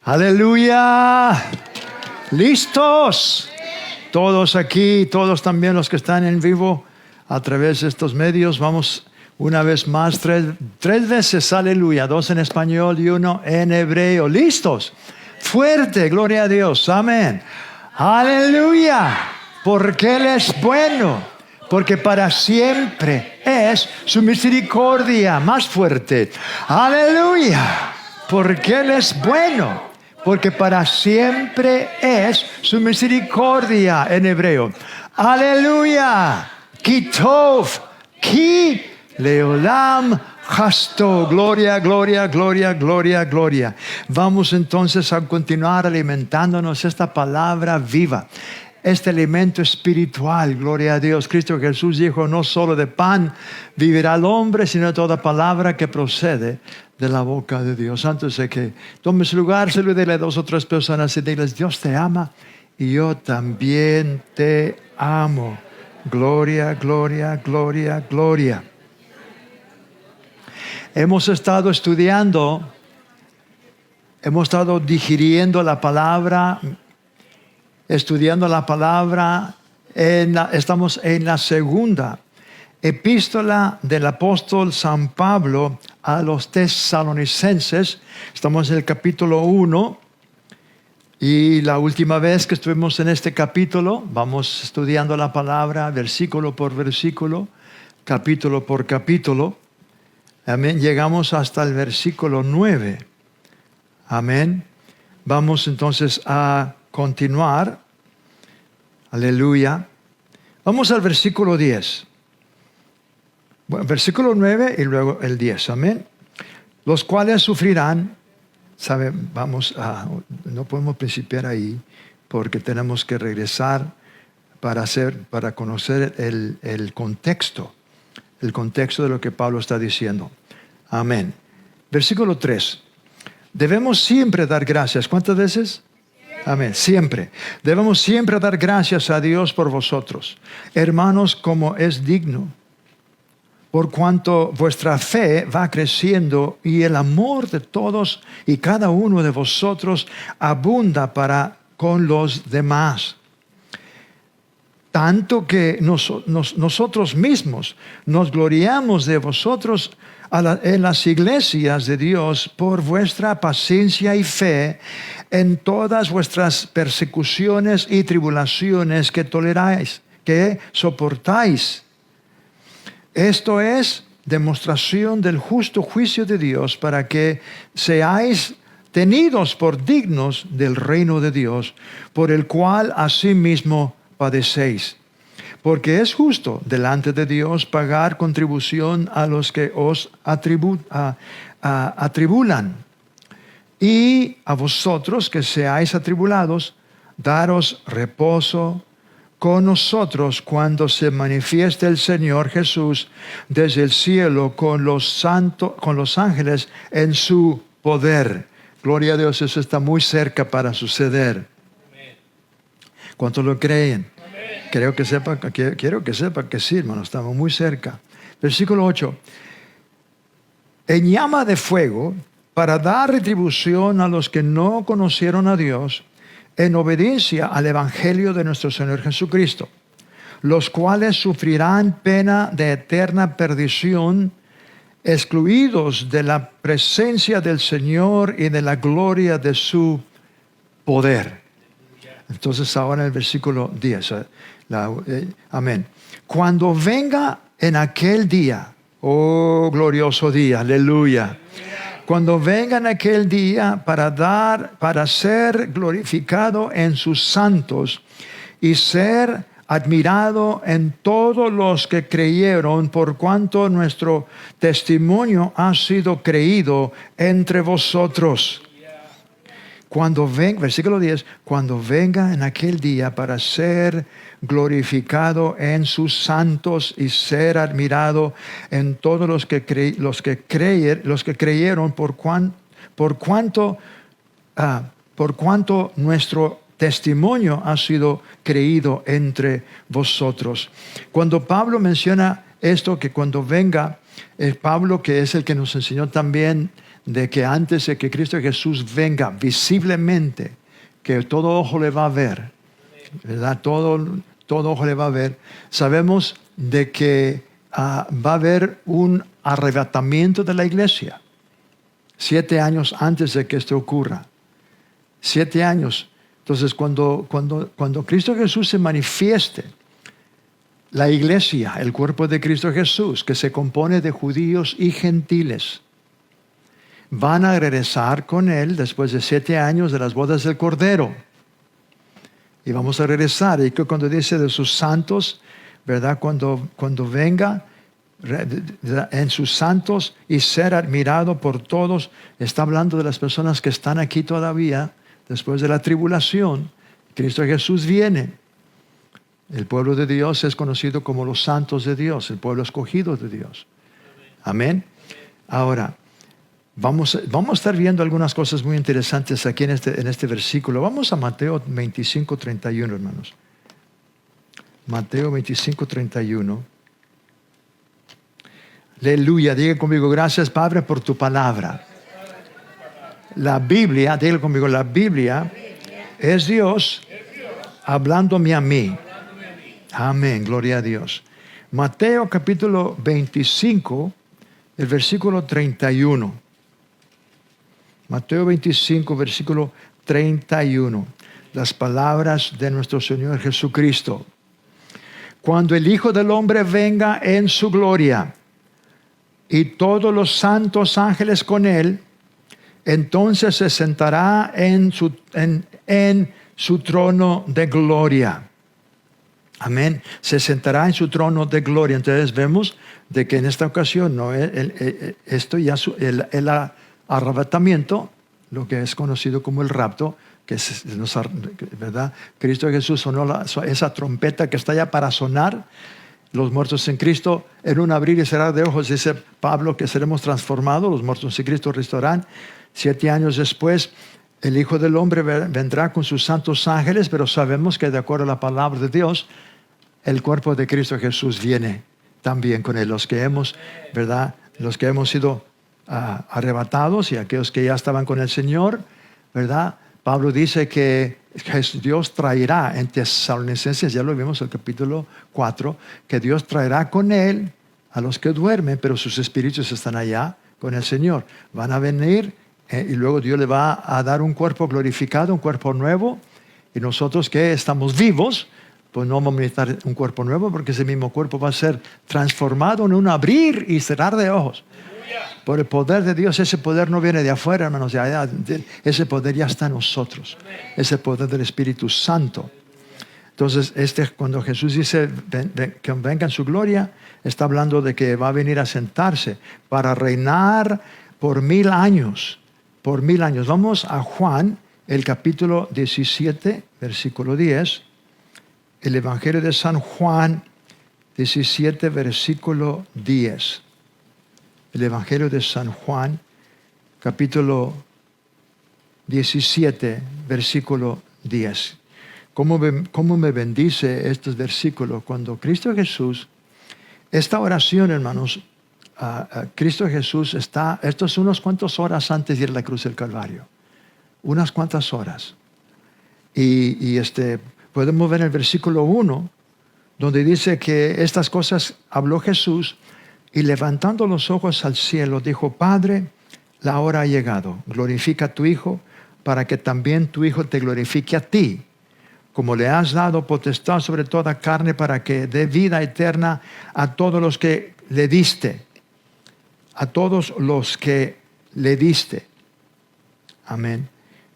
Aleluya. ¿Listos? Todos aquí, todos también los que están en vivo a través de estos medios. Vamos una vez más, tres veces aleluya, 2 en español y 1 en hebreo. ¿Listos? Fuerte, gloria a Dios. Amén. Aleluya. Porque Él es bueno. Porque para siempre es su misericordia. Más fuerte. Aleluya. Porque Él es bueno. Porque para siempre es su misericordia en hebreo. Aleluya. Kitov. Ki leolam hasto. Gloria, gloria, gloria, gloria, gloria. Vamos entonces a continuar alimentándonos esta palabra viva. Este alimento espiritual, gloria a Dios. Cristo Jesús dijo, no solo de pan vivirá el hombre, sino de toda palabra que procede de la boca de Dios. Antes de que tome su lugar, salúdele a 2 o 3 personas y diles, Dios te ama y yo también te amo. Gloria, gloria, gloria, gloria. Hemos estado estudiando, hemos estado digiriendo la palabra, estudiando la palabra. Estamos en la segunda epístola del apóstol San Pablo a los tesalonicenses. Estamos en el capítulo 1 y la última vez que estuvimos en este capítulo, vamos estudiando la palabra versículo por versículo, capítulo por capítulo. Amén. Llegamos hasta el versículo 9. Amén. Vamos entonces a continuar. Aleluya. Vamos al versículo 10. Bueno, versículo 9 y luego el 10. Amén. Los cuales sufrirán. ¿Saben? No podemos principiar ahí porque tenemos que regresar para conocer el contexto. El contexto de lo que Pablo está diciendo. Amén. Versículo 3. Debemos siempre dar gracias. ¿Cuántas veces? Amén. Siempre. Debemos siempre dar gracias a Dios por vosotros, hermanos, como es digno, por cuanto vuestra fe va creciendo y el amor de todos y cada uno de vosotros abunda para con los demás. Tanto que nosotros mismos nos gloriamos de vosotros en las iglesias de Dios por vuestra paciencia y fe en todas vuestras persecuciones y tribulaciones que toleráis, que soportáis. Esto es demostración del justo juicio de Dios para que seáis tenidos por dignos del reino de Dios, por el cual asimismo padecéis. Porque es justo delante de Dios pagar contribución a los que os atribulan. Y a vosotros que seáis atribulados, daros reposo con nosotros cuando se manifieste el Señor Jesús desde el cielo con los ángeles en su poder. Gloria a Dios, eso está muy cerca para suceder. ¿Cuántos lo creen? Quiero que sepa que sí, hermano, estamos muy cerca. Versículo 8. En llama de fuego, para dar retribución a los que no conocieron a Dios, en obediencia al Evangelio de nuestro Señor Jesucristo, los cuales sufrirán pena de eterna perdición, excluidos de la presencia del Señor y de la gloria de su poder. Entonces ahora en el versículo 10. Amén. Cuando venga en aquel día, oh glorioso día, aleluya. Cuando venga en aquel día para ser glorificado en sus santos y ser admirado en todos los que creyeron, por cuanto nuestro testimonio ha sido creído entre vosotros. Cuando venga, versículo 10, cuando venga en aquel día para ser glorificado en sus santos y ser admirado en todos los que creyeron, por cuanto nuestro testimonio ha sido creído entre vosotros. Cuando Pablo menciona esto, que cuando venga, Pablo, que es el que nos enseñó también de que antes de que Cristo Jesús venga visiblemente, que todo ojo le va a ver, ¿verdad? Todo ojo le va a ver. Sabemos de que va a haber un arrebatamiento de la iglesia 7 años antes de que esto ocurra. 7 años. Entonces, cuando Cristo Jesús se manifieste, la iglesia, el cuerpo de Cristo Jesús, que se compone de judíos y gentiles, van a regresar con Él después de 7 años de las bodas del Cordero. Y vamos a regresar. Y que cuando dice de sus santos, ¿verdad? Cuando venga en sus santos y ser admirado por todos, está hablando de las personas que están aquí todavía, después de la tribulación. Cristo Jesús viene. El pueblo de Dios es conocido como los santos de Dios, el pueblo escogido de Dios. Amén. Ahora, vamos a estar viendo algunas cosas muy interesantes aquí en este versículo. Vamos a Mateo 25:31, hermanos. Mateo 25:31. Aleluya. Diga conmigo, gracias, Padre, por tu palabra. La Biblia, diga conmigo, la Biblia es Dios hablándome a mí. Amén, gloria a Dios. Mateo capítulo 25, el versículo 31. Mateo 25, versículo 31. Las palabras de nuestro Señor Jesucristo. Cuando el Hijo del Hombre venga en su gloria y todos los santos ángeles con Él, entonces se sentará en su trono de gloria. Amén. Se sentará en su trono de gloria. Entonces vemos de que en esta ocasión no esto ya el arrebatamiento, lo que es conocido como el rapto, que es, ¿verdad? Cristo Jesús sonó esa trompeta que está ya para sonar. Los muertos en Cristo, en un abrir y cerrar de ojos, dice Pablo, que seremos transformados. Los muertos en Cristo restarán. 7 años después, el Hijo del Hombre vendrá con sus santos ángeles, pero sabemos que de acuerdo a la palabra de Dios, el cuerpo de Cristo Jesús viene también con Él. Los que hemos, ¿verdad? Los que hemos sido arrebatados y aquellos que ya estaban con el Señor, ¿verdad? Pablo dice que Dios traerá en Tesalonicenses, ya lo vimos en el capítulo 4, que Dios traerá con Él a los que duermen, pero sus espíritus están allá con el Señor. Van a venir y luego Dios le va a dar un cuerpo glorificado, un cuerpo nuevo, y nosotros que estamos vivos, pues no vamos a necesitar un cuerpo nuevo, porque ese mismo cuerpo va a ser transformado en un abrir y cerrar de ojos. Por el poder de Dios. Ese poder no viene de afuera, hermanos, ese poder ya está en nosotros. Ese poder del Espíritu Santo. Entonces, cuando Jesús dice que venga en su gloria, está hablando de que va a venir a sentarse para reinar por 1000 años. Por 1000 años. Vamos a Juan, el capítulo 17, versículo 10. El Evangelio de San Juan, 17, versículo 10. El Evangelio de San Juan, capítulo 17, versículo 10. ¿Cómo me bendice estos versículos? Cuando Cristo Jesús, esta oración, hermanos, Cristo Jesús está, esto es unas cuantas horas antes de ir a la cruz del Calvario. Unas cuantas horas. Y podemos ver en el versículo 1, donde dice que estas cosas habló Jesús, y levantando los ojos al cielo, dijo: Padre, la hora ha llegado. Glorifica a tu Hijo, para que también tu Hijo te glorifique a ti, como le has dado potestad sobre toda carne, para que dé vida eterna a todos los que le diste. A todos los que le diste. Amén.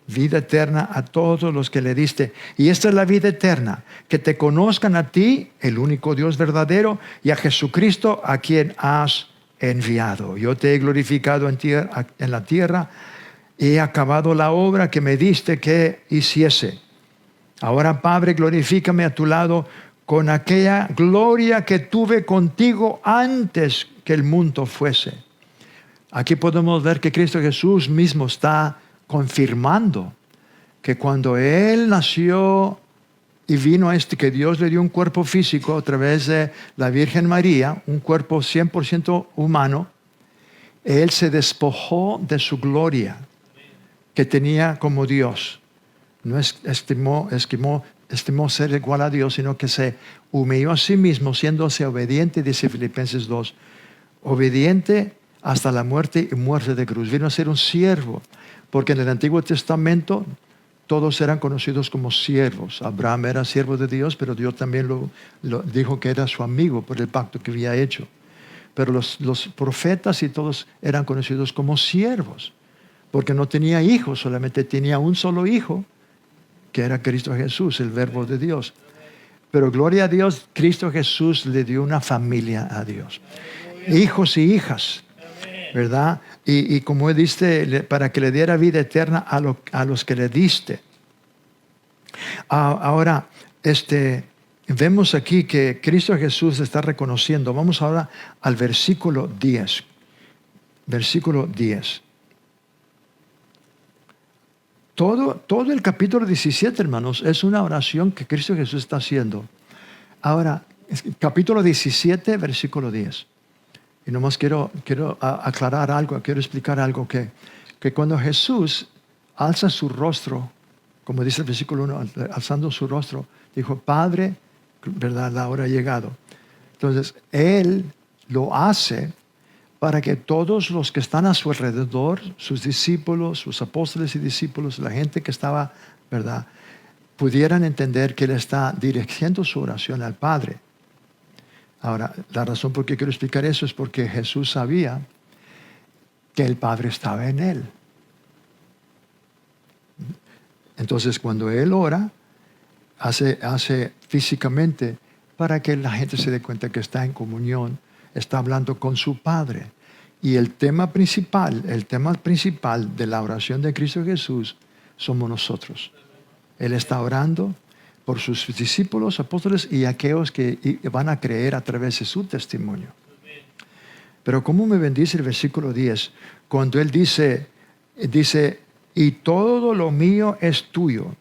Vida eterna a todos los que le diste. Y esta es la vida eterna, que te conozcan a ti, el único Dios verdadero, y a Jesucristo, a quien has enviado. Yo te he glorificado en la tierra, y he acabado la obra que me diste que hiciese. Ahora, Padre, glorifícame a tu lado con aquella gloria que tuve contigo antes que el mundo fuese. Aquí podemos ver que Cristo Jesús mismo está confirmando que cuando Él nació y vino que Dios le dio un cuerpo físico a través de la Virgen María, un cuerpo 100% humano, Él se despojó de su gloria que tenía como Dios. No estimó ser igual a Dios, sino que se humilló a sí mismo, siéndose obediente, dice Filipenses 2, obediente hasta la muerte y muerte de cruz. Vino a ser un siervo, porque en el Antiguo Testamento todos eran conocidos como siervos. Abraham era siervo de Dios, pero Dios también lo dijo que era su amigo por el pacto que había hecho. Pero los profetas y todos eran conocidos como siervos, porque no tenía hijos, solamente tenía un solo hijo, que era Cristo Jesús, el Verbo de Dios. Pero gloria a Dios, Cristo Jesús le dio una familia a Dios. Hijos y hijas, ¿verdad? Y como diste, para que le diera vida eterna a los que le diste. Ahora, vemos aquí que Cristo Jesús está reconociendo. Vamos ahora al versículo 10. Versículo 10. Todo el capítulo 17, hermanos, es una oración que Cristo Jesús está haciendo. Ahora, capítulo 17, versículo 10. Y nomás quiero aclarar algo, quiero explicar algo, que cuando Jesús alza su rostro, como dice el versículo 1, alzando su rostro, dijo, Padre, ¿verdad? La hora ha llegado. Entonces, Él lo hace para que todos los que están a su alrededor, sus discípulos, sus apóstoles y discípulos, la gente que estaba, ¿verdad?, pudieran entender que Él está dirigiendo su oración al Padre. Ahora, la razón por qué quiero explicar eso es porque Jesús sabía que el Padre estaba en Él. Entonces, cuando Él ora, hace físicamente para que la gente se dé cuenta que está en comunión, está hablando con su Padre. Y el tema principal de la oración de Cristo Jesús somos nosotros. Él está orando por sus discípulos, apóstoles y aquellos que van a creer a través de su testimonio. Pero ¿cómo me bendice el versículo 10? Cuando Él dice, y todo lo mío es tuyo,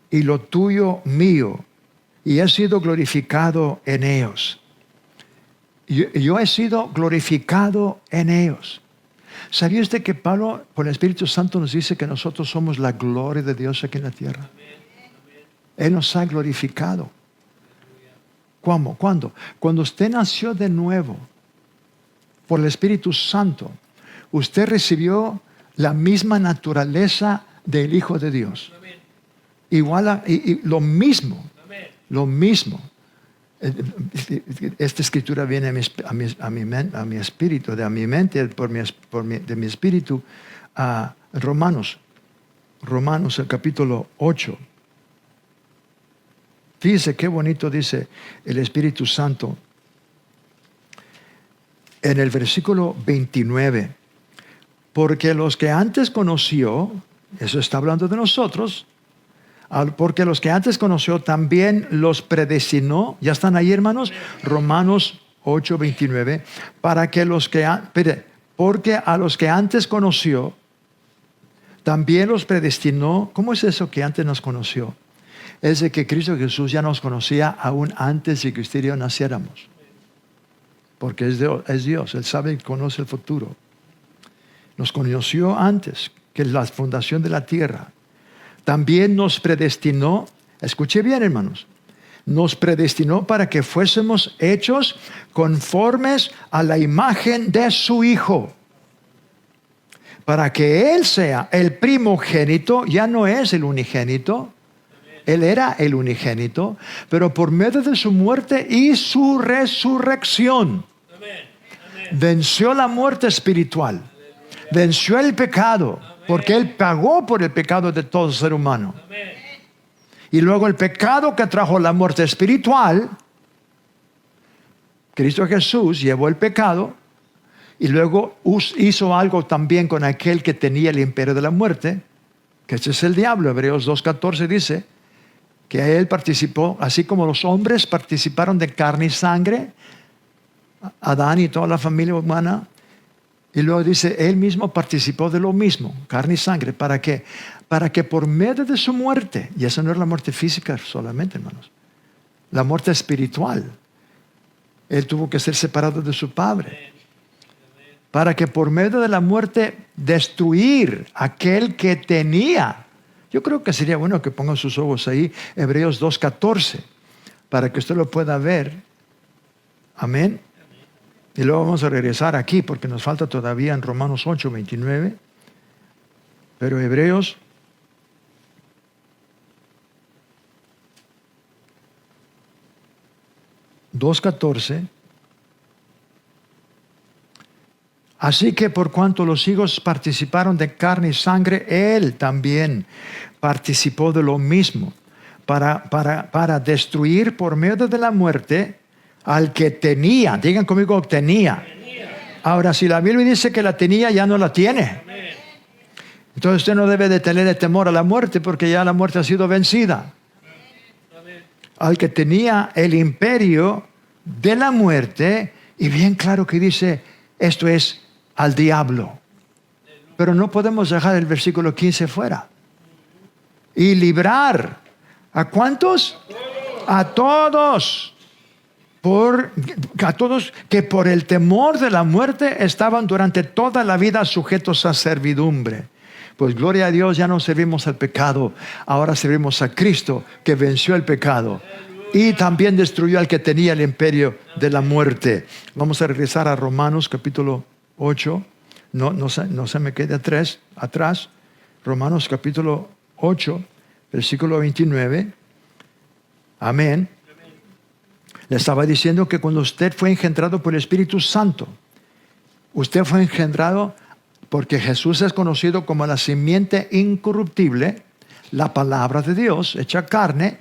y lo tuyo mío, y he sido glorificado en ellos. Yo he sido glorificado en ellos. ¿Sabía usted que Pablo, por el Espíritu Santo, nos dice que nosotros somos la gloria de Dios aquí en la tierra? Él nos ha glorificado. ¿Cómo? ¿Cuándo? Cuando usted nació de nuevo por el Espíritu Santo, usted recibió la misma naturaleza del Hijo de Dios. Igual y lo mismo. Lo mismo. Esta escritura viene a mi espíritu, de mi mente, de mi espíritu, a Romanos, el capítulo 8. Fíjese qué bonito dice el Espíritu Santo en el versículo 29. Porque los que antes conoció, eso está hablando de nosotros, porque los que antes conoció también los predestinó. ¿Ya están ahí, hermanos? Romanos 8, 29. Porque a los que antes conoció también los predestinó. ¿Cómo es eso que antes nos conoció? Es de que Cristo Jesús ya nos conocía aún antes de que usted y yo naciéramos. Porque es Dios, Él sabe y conoce el futuro. Nos conoció antes que la fundación de la tierra. También nos predestinó, escuche bien, hermanos, nos predestinó para que fuésemos hechos conformes a la imagen de su Hijo. Para que Él sea el primogénito, ya no es el unigénito. Él era el unigénito, pero por medio de su muerte y su resurrección, venció la muerte espiritual, venció el pecado, porque Él pagó por el pecado de todo ser humano. Y luego el pecado que trajo la muerte espiritual, Cristo Jesús llevó el pecado y luego hizo algo también con aquel que tenía el imperio de la muerte, que ese es el diablo. Hebreos 2:14 dice que Él participó, así como los hombres participaron de carne y sangre, Adán y toda la familia humana. Y luego dice, Él mismo participó de lo mismo, carne y sangre. ¿Para qué? Para que por medio de su muerte, y esa no es la muerte física solamente, hermanos, la muerte espiritual, Él tuvo que ser separado de su Padre. para que por medio de la muerte destruir aquel que tenía. Yo creo que sería bueno que pongan sus ojos ahí, Hebreos 2:14, para que usted lo pueda ver. Amén. Y luego vamos a regresar aquí porque nos falta todavía en Romanos 8:29. Pero Hebreos 2:14. Así que por cuanto los hijos participaron de carne y sangre, Él también participó de lo mismo, para destruir por medio de la muerte al que tenía. Digan conmigo, tenía. Ahora, si la Biblia dice que la tenía, ya no la tiene. Entonces usted no debe de tener temor a la muerte, porque ya la muerte ha sido vencida. Al que tenía el imperio de la muerte, y bien claro que dice, esto es al diablo. Pero no podemos dejar el versículo 15 fuera. Y librar, ¿a cuántos? A todos. A todos que por el temor de la muerte estaban durante toda la vida sujetos a servidumbre. Pues gloria a Dios, ya no servimos al pecado, ahora servimos a Cristo que venció el pecado y también destruyó al que tenía el imperio de la muerte. Vamos a regresar a Romanos capítulo 8, no se me quede atrás. Romanos capítulo 8, versículo 29. Amén. Le estaba diciendo que cuando usted fue engendrado por el Espíritu Santo, usted fue engendrado porque Jesús es conocido como la simiente incorruptible, la palabra de Dios hecha carne.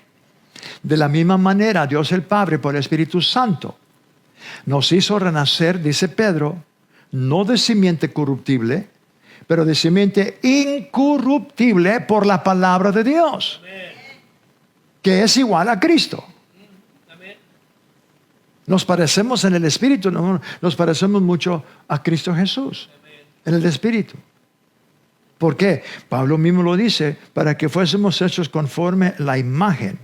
De la misma manera, Dios el Padre, por el Espíritu Santo, nos hizo renacer, dice Pedro, no de simiente corruptible, pero de simiente incorruptible por la palabra de Dios, que es igual a Cristo. Nos parecemos en el Espíritu, nos parecemos mucho a Cristo Jesús, en el Espíritu. ¿Por qué? Pablo mismo lo dice, para que fuésemos hechos conforme la imagen,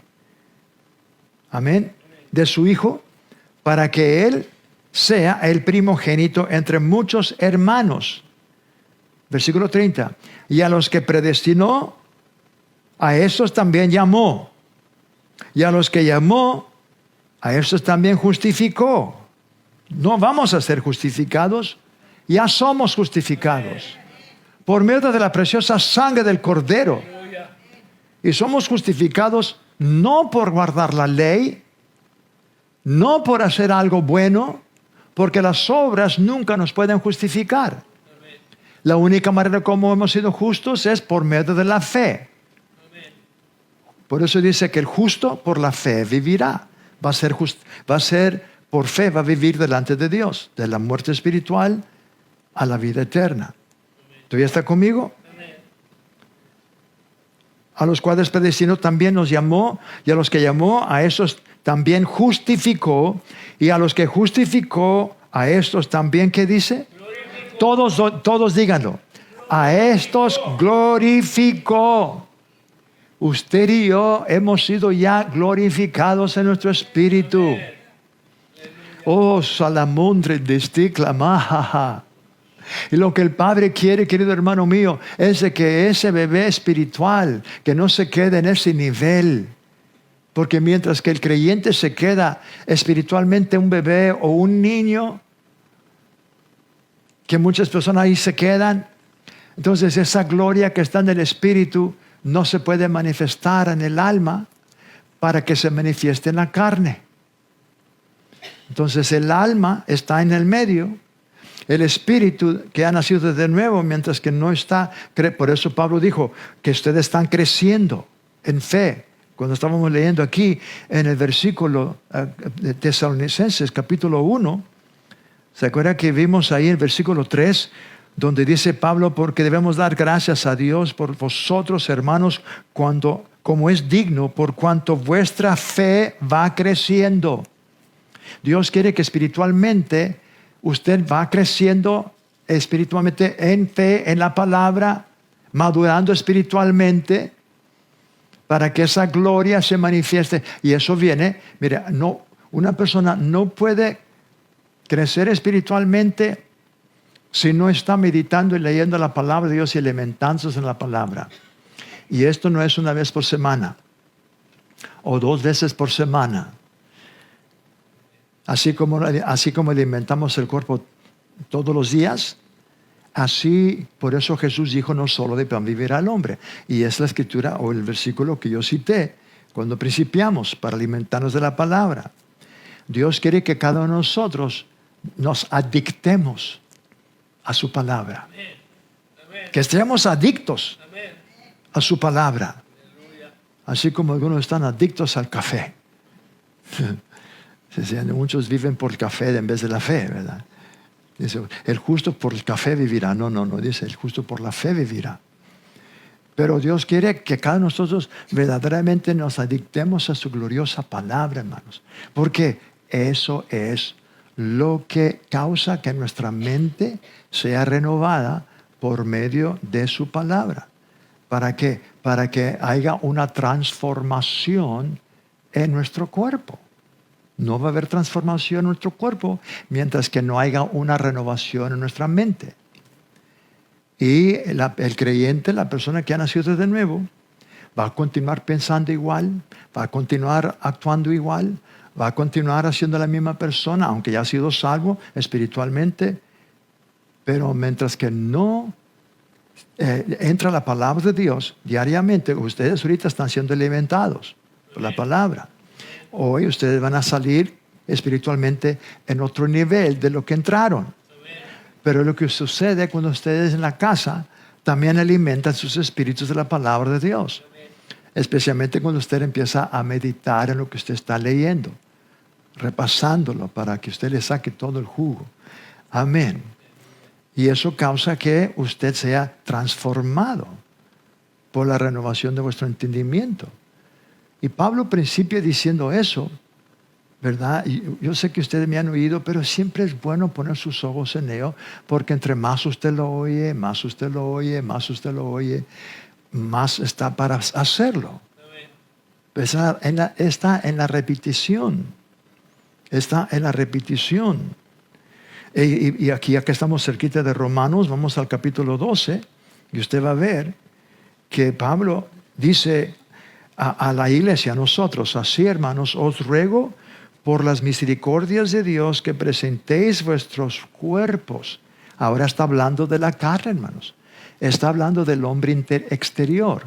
amén, de su Hijo, para que Él sea el primogénito entre muchos hermanos. Versículo 30. Y a los que predestinó, a estos también llamó. Y a los que llamó, a estos también justificó. No vamos a ser justificados, ya somos justificados por medio de la preciosa sangre del Cordero. Y somos justificados no por guardar la ley, no por hacer algo bueno, porque las obras nunca nos pueden justificar. La única manera como hemos sido justos es por medio de la fe. Por eso dice que el justo por la fe vivirá. Va a ser por fe, va a vivir delante de Dios, de la muerte espiritual a la vida eterna. ¿Todavía está conmigo? A los cuales predestinó también nos llamó, y a los que llamó, a esos también justificó, y a los que justificó, a estos también, ¿qué dice? Todos díganlo. A estos glorificó. Usted y yo hemos sido ya glorificados en nuestro espíritu. Oh, salamondre de esticlamajaja. Y lo que el Padre quiere, querido hermano mío, es de que ese bebé espiritual, que no se quede en ese nivel. Porque mientras que el creyente se queda espiritualmente un bebé o un niño, que muchas personas ahí se quedan, entonces esa gloria que está en el espíritu no se puede manifestar en el alma para que se manifieste en la carne. Entonces el alma está en el medio, el espíritu que ha nacido de nuevo, mientras que no está. Por eso Pablo dijo que ustedes están creciendo en fe. Cuando estábamos leyendo aquí en el versículo de Tesalonicenses capítulo 1, ¿se acuerdan que vimos ahí el versículo 3? Donde dice Pablo, porque debemos dar gracias a Dios por vosotros, hermanos, como es digno, por cuanto vuestra fe va creciendo. Dios quiere que espiritualmente usted va creciendo espiritualmente en fe, en la palabra, madurando espiritualmente, para que esa gloria se manifieste. Y eso viene, mira, una persona no puede crecer espiritualmente si no está meditando y leyendo la palabra de Dios y alimentándose en la palabra. Y esto no es una vez por semana o 2 veces por semana. Así como alimentamos el cuerpo todos los días, así, por eso Jesús dijo, no solo de pan vivirá el hombre. Y es la escritura o el versículo que yo cité cuando principiamos para alimentarnos de la palabra. Dios quiere que cada uno de nosotros nos adictemos a su palabra. Que estemos adictos a su palabra. Así como algunos están adictos al café. Muchos viven por el café en vez de la fe, ¿verdad? Dice, el justo por el café vivirá. No, dice, el justo por la fe vivirá. Pero Dios quiere que cada uno de nosotros verdaderamente nos adictemos a su gloriosa palabra, hermanos. Porque eso es lo que causa que nuestra mente sea renovada por medio de su palabra. ¿Para qué? Para que haya una transformación en nuestro cuerpo. No va a haber transformación en nuestro cuerpo mientras que no haya una renovación en nuestra mente. Y el creyente, la persona que ha nacido de nuevo, va a continuar pensando igual, va a continuar actuando igual, va a continuar haciendo la misma persona, aunque ya ha sido salvo espiritualmente. Pero mientras que no entra la palabra de Dios diariamente, ustedes ahorita están siendo alimentados por la palabra. Hoy ustedes van a salir espiritualmente en otro nivel de lo que entraron. Pero lo que sucede cuando ustedes en la casa también alimentan sus espíritus de la palabra de Dios. Especialmente cuando usted empieza a meditar en lo que usted está leyendo, repasándolo para que usted le saque todo el jugo. Amén. Y eso causa que usted sea transformado por la renovación de vuestro entendimiento. Y Pablo principia diciendo eso, ¿verdad? Y yo sé que ustedes me han oído, pero siempre es bueno poner sus ojos en ello, porque entre más usted lo oye, más usted lo oye, más usted lo oye, más está para hacerlo. Está en la repetición. Está en la repetición. Y aquí estamos cerquita de Romanos, vamos al capítulo 12, y usted va a ver que Pablo dice a la iglesia, a nosotros, así hermanos, os ruego por las misericordias de Dios que presentéis vuestros cuerpos. Ahora está hablando de la carne, hermanos. Está hablando del hombre exterior.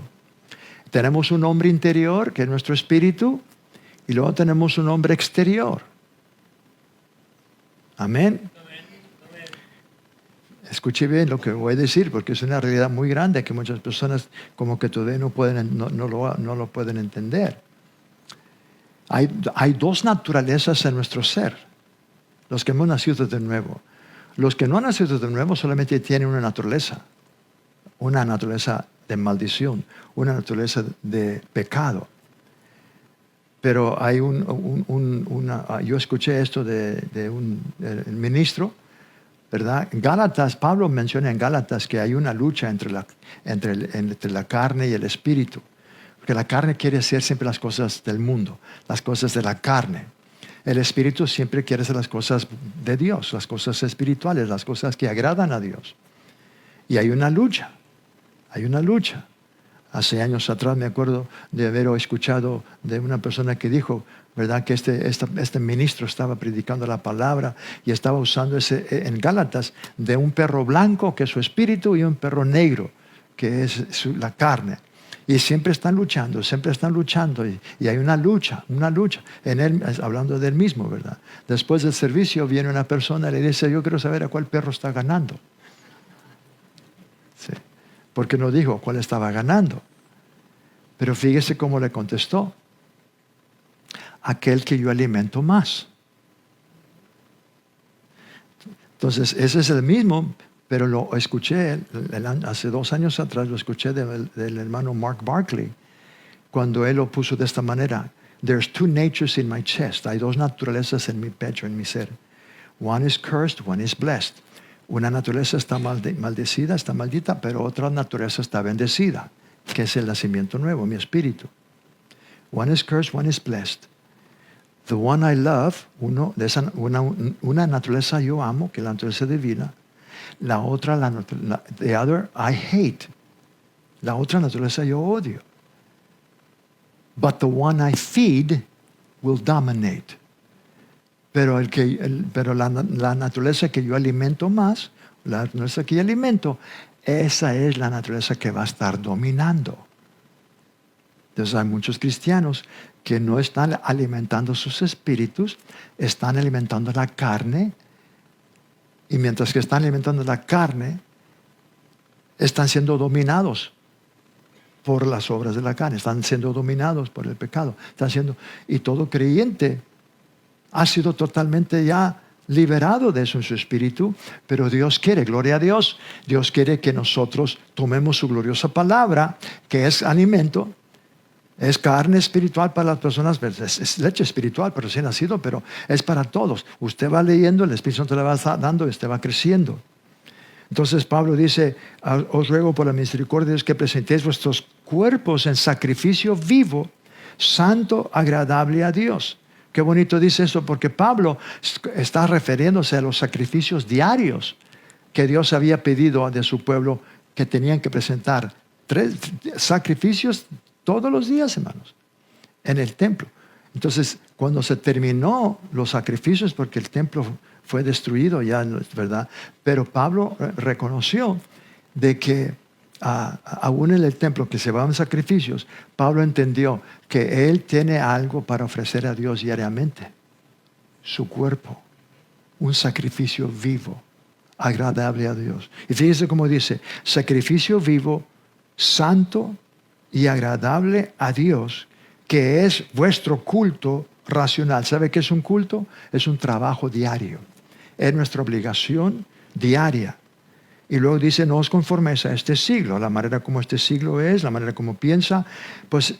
Tenemos un hombre interior, que es nuestro espíritu, y luego tenemos un hombre exterior. Amén. Escuche bien lo que voy a decir, porque es una realidad muy grande que muchas personas como que todavía no lo pueden entender. Hay 2 naturalezas en nuestro ser, los que hemos nacido de nuevo. Los que no han nacido de nuevo solamente tienen una naturaleza de maldición, una naturaleza de pecado. Pero hay yo escuché esto de un ministro, ¿verdad? Gálatas, Pablo menciona en Gálatas que hay una lucha entre la carne y el espíritu. Porque la carne quiere hacer siempre las cosas del mundo, las cosas de la carne. El espíritu siempre quiere hacer las cosas de Dios, las cosas espirituales, las cosas que agradan a Dios. Y hay una lucha. Hace años atrás me acuerdo de haber escuchado de una persona que dijo, ¿verdad?, que este ministro estaba predicando la palabra y estaba usando en Gálatas de un perro blanco, que es su espíritu, y un perro negro, que es la carne. Y siempre están luchando, y hay una lucha, en él, hablando del mismo, ¿verdad? Después del servicio viene una persona y le dice, yo quiero saber a cuál perro está ganando. Sí. Porque no dijo cuál estaba ganando. Pero fíjese cómo le contestó. Aquel que yo alimento más. Entonces, ese es el mismo, pero lo escuché hace 2 años atrás, lo escuché del hermano Mark Barkley, cuando él lo puso de esta manera. There's 2 natures in my chest. Hay 2 naturalezas en mi pecho, en mi ser. One is cursed, one is blessed. Una naturaleza está maldecida, está maldita, pero otra naturaleza está bendecida, que es el nacimiento nuevo, mi espíritu. One is cursed, one is blessed. The one I love, una naturaleza yo amo, que es la naturaleza divina, La otra, the other, I hate. La otra naturaleza yo odio. But the one I feed will dominate. Pero, la naturaleza que yo alimento más, la naturaleza que yo alimento, esa es la naturaleza que va a estar dominando. Entonces hay muchos cristianos que no están alimentando sus espíritus, están alimentando la carne, y mientras que están alimentando la carne, están siendo dominados por las obras de la carne, están siendo dominados por el pecado. Y todo creyente ha sido totalmente ya liberado de eso en su espíritu, pero Dios quiere, gloria a Dios, Dios quiere que nosotros tomemos su gloriosa palabra, que es alimento, es carne espiritual para las personas, es leche espiritual para recién nacido, pero es para todos. Usted va leyendo, el Espíritu Santo le va dando y usted va creciendo. Entonces Pablo dice, os ruego por la misericordia de Dios que presentéis vuestros cuerpos en sacrificio vivo, santo, agradable a Dios. Qué bonito dice eso, porque Pablo está refiriéndose a los sacrificios diarios que Dios había pedido de su pueblo, que tenían que presentar 3 sacrificios todos los días, hermanos, en el templo. Entonces, cuando se terminó los sacrificios, porque el templo fue destruido ya, ¿verdad? Pero Pablo reconoció de que aún en el templo que se van sacrificios, Pablo entendió que él tiene algo para ofrecer a Dios diariamente. Su cuerpo, un sacrificio vivo, agradable a Dios. Y fíjese cómo dice, sacrificio vivo, santo y agradable a Dios, que es vuestro culto racional. ¿Sabe qué es un culto? Es un trabajo diario. Es nuestra obligación diaria. Y luego dice, no os conforméis a este siglo. La manera como este siglo es, la manera como piensa, pues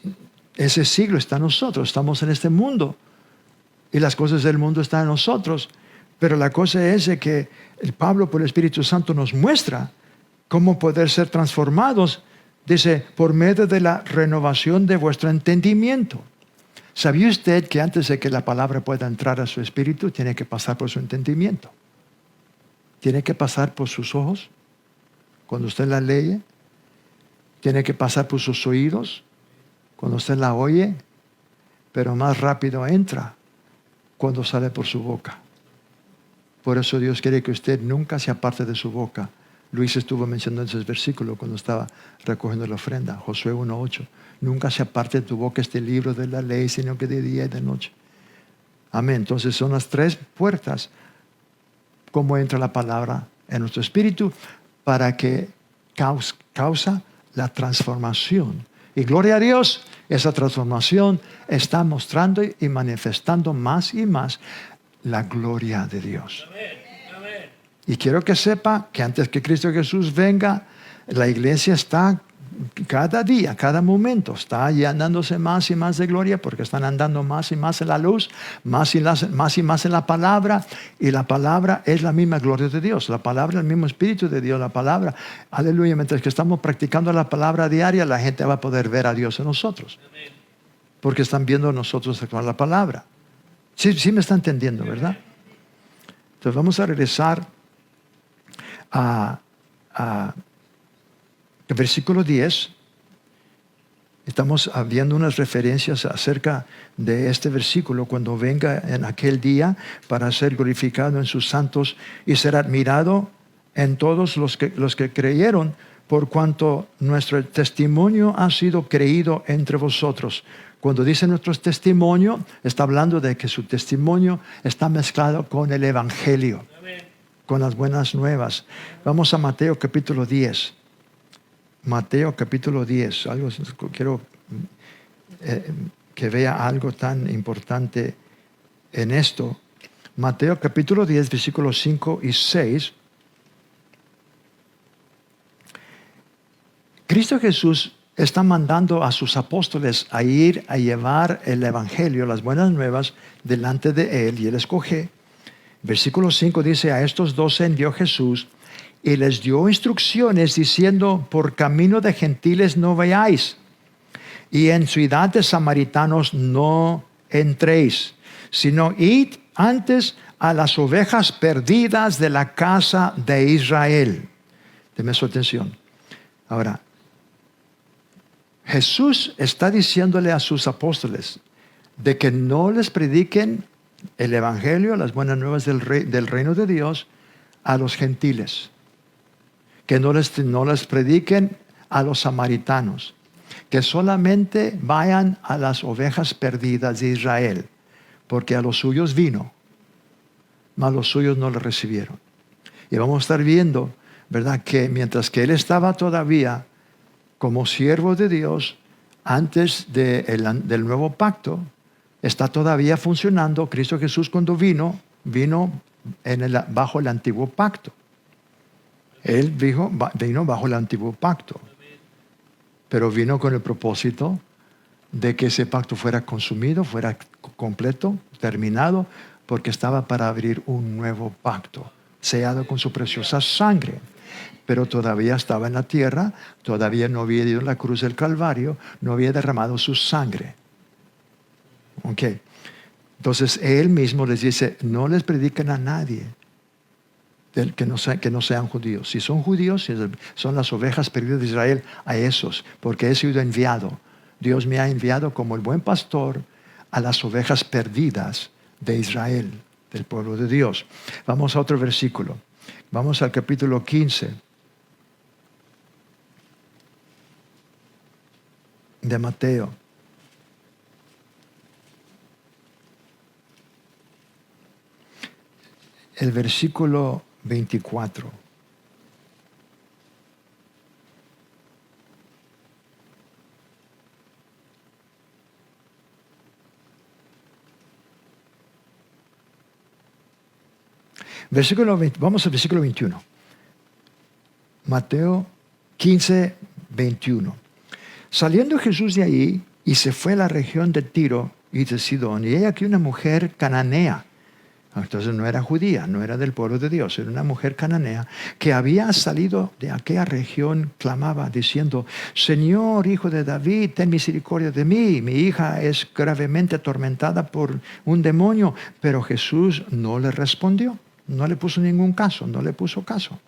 ese siglo está en nosotros. Estamos en este mundo. Y las cosas del mundo están en nosotros. Pero la cosa es de que el Pablo, por el Espíritu Santo, nos muestra cómo poder ser transformados. Dice, por medio de la renovación de vuestro entendimiento. ¿Sabía usted que antes de que la palabra pueda entrar a su espíritu, tiene que pasar por su entendimiento? Tiene que pasar por sus ojos, cuando usted la lee. Tiene que pasar por sus oídos, cuando usted la oye. Pero más rápido entra cuando sale por su boca. Por eso Dios quiere que usted nunca se aparte de su boca. Luis estuvo mencionando ese versículo cuando estaba recogiendo la ofrenda, Josué 1:8. Nunca se aparte de tu boca este libro de la ley, sino que de día y de noche. Amén. Entonces son las 3 puertas, cómo entra la palabra en nuestro espíritu, para que causa la transformación. Y gloria a Dios, esa transformación está mostrando y manifestando más y más la gloria de Dios. Amén. Y quiero que sepa que antes que Cristo Jesús venga, la iglesia está cada día, cada momento, está llenándose más y más de gloria, porque están andando más y más en la luz, más y más en la palabra, y la palabra es la misma gloria de Dios, la palabra es el mismo Espíritu de Dios, la palabra, aleluya. Mientras que estamos practicando la palabra diaria, la gente va a poder ver a Dios en nosotros, porque están viendo a nosotros actuar la palabra. Sí me está entendiendo, ¿verdad? Entonces vamos a regresar a el versículo 10. Estamos viendo unas referencias acerca de este versículo. Cuando venga en aquel día para ser glorificado en sus santos y ser admirado en todos los que creyeron, por cuanto nuestro testimonio ha sido creído entre vosotros. Cuando dice nuestro testimonio, está hablando de que su testimonio está mezclado con el Evangelio, con las buenas nuevas. Vamos a Mateo capítulo 10. Mateo capítulo 10. Quiero que vea algo tan importante en esto. Mateo capítulo 10, versículos 5 y 6. Cristo Jesús está mandando a sus apóstoles a ir a llevar el Evangelio, las buenas nuevas, delante de Él, y Él escoge. Versículo 5 dice, a estos 12 envió Jesús y les dio instrucciones diciendo, por camino de gentiles no vayáis, y en ciudad de samaritanos no entréis, sino id antes a las ovejas perdidas de la casa de Israel. Deme su atención. Ahora, Jesús está diciéndole a sus apóstoles de que no les prediquen el evangelio, las buenas nuevas del reino de Dios a los gentiles. Que no les prediquen a los samaritanos. Que solamente vayan a las ovejas perdidas de Israel. Porque a los suyos vino, mas los suyos no le recibieron. Y vamos a estar viendo, ¿verdad?, que mientras que él estaba todavía como siervo de Dios, antes del nuevo pacto, está todavía funcionando. Cristo Jesús cuando vino bajo el antiguo pacto. Él vino bajo el antiguo pacto. Pero vino con el propósito de que ese pacto fuera consumido, fuera completo, terminado, porque estaba para abrir un nuevo pacto, sellado con su preciosa sangre. Pero todavía estaba en la tierra, todavía no había ido a la cruz del Calvario, no había derramado su sangre. Ok. Entonces él mismo les dice, no les prediquen a nadie que no sean judíos. Si son judíos, son las ovejas perdidas de Israel, a esos, porque he sido enviado. Dios me ha enviado como el buen pastor a las ovejas perdidas de Israel, del pueblo de Dios. Vamos a otro versículo. Vamos al capítulo 15 de Mateo. El versículo 24. Vamos al versículo 21. Mateo 15, 21. Saliendo Jesús de ahí y se fue a la región de Tiro y de Sidón, y hay aquí una mujer cananea. Entonces no era judía, no era del pueblo de Dios, era una mujer cananea que había salido de aquella región, clamaba diciendo, Señor, hijo de David, ten misericordia de mí, mi hija es gravemente atormentada por un demonio. Pero Jesús no le respondió, no le puso ningún caso, no le puso caso,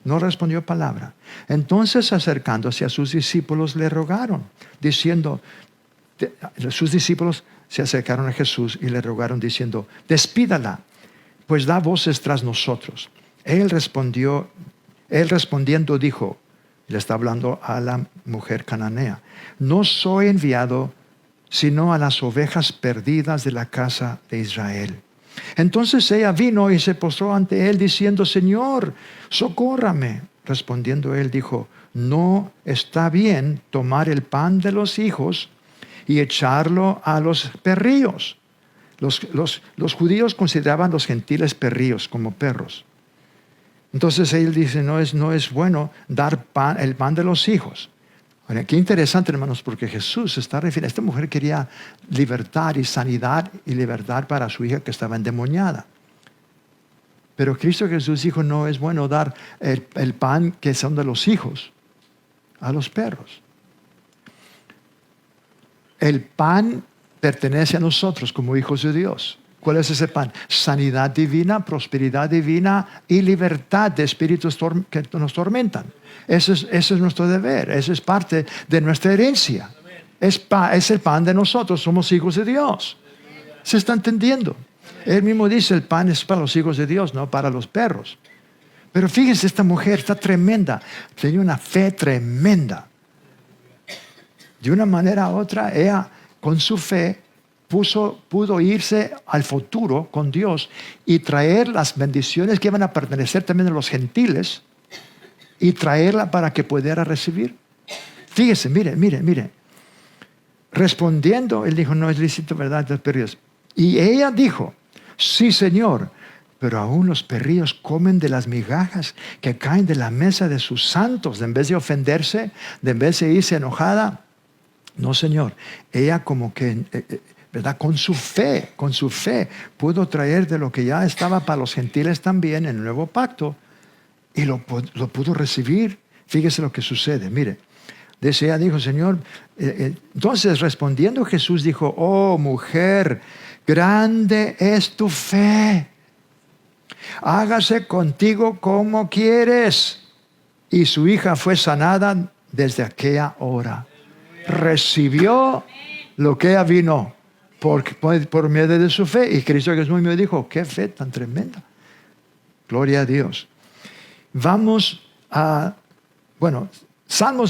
no respondió palabra. Entonces acercándose a sus discípulos le rogaron, diciendo, sus discípulos se acercaron a Jesús y le rogaron diciendo, despídala, pues da voces tras nosotros. Él respondiendo dijo, le está hablando a la mujer cananea, no soy enviado sino a las ovejas perdidas de la casa de Israel. Entonces ella vino y se postró ante él diciendo, Señor, socórrame. Respondiendo él dijo, no está bien tomar el pan de los hijos y echarlo a los perrillos. Los judíos consideraban los gentiles perrillos, como perros. Entonces él dice, no es bueno dar el pan de los hijos. Ahora, qué interesante, hermanos, porque Jesús se está refiriendo. Esta mujer quería libertad y sanidad y libertad para su hija que estaba endemoniada. Pero Cristo Jesús dijo, no es bueno dar el pan que son de los hijos a los perros. El pan pertenece a nosotros como hijos de Dios. ¿Cuál es ese pan? Sanidad divina, prosperidad divina y libertad de espíritus que nos tormentan. Ese es nuestro deber, esa es parte de nuestra herencia. Es el pan de nosotros, somos hijos de Dios. ¿Se está entendiendo? Él mismo dice, el pan es para los hijos de Dios, no para los perros. Pero fíjense, esta mujer está tremenda, tenía una fe tremenda. De una manera u otra, ella con su fe pudo irse al futuro con Dios y traer las bendiciones que iban a pertenecer también a los gentiles y traerla para que pudiera recibir. Fíjese, mire. Respondiendo, él dijo, no es lícito, ¿verdad?, los perrillos. Y ella dijo, sí, Señor, pero aún los perrillos comen de las migajas que caen de la mesa de sus santos. En vez de ofenderse, en vez de irse enojada, no, Señor. Ella como que, ¿verdad?, con su fe, pudo traer de lo que ya estaba para los gentiles también en el nuevo pacto y lo pudo recibir. Fíjese lo que sucede, mire. Ella dijo, Señor, entonces respondiendo Jesús dijo, oh mujer, grande es tu fe. Hágase contigo como quieres. Y su hija fue sanada desde aquella hora. Recibió lo que ella vino por medio de su fe. Y Cristo Jesús me dijo, qué fe tan tremenda. Gloria a Dios. Vamos a, Salmo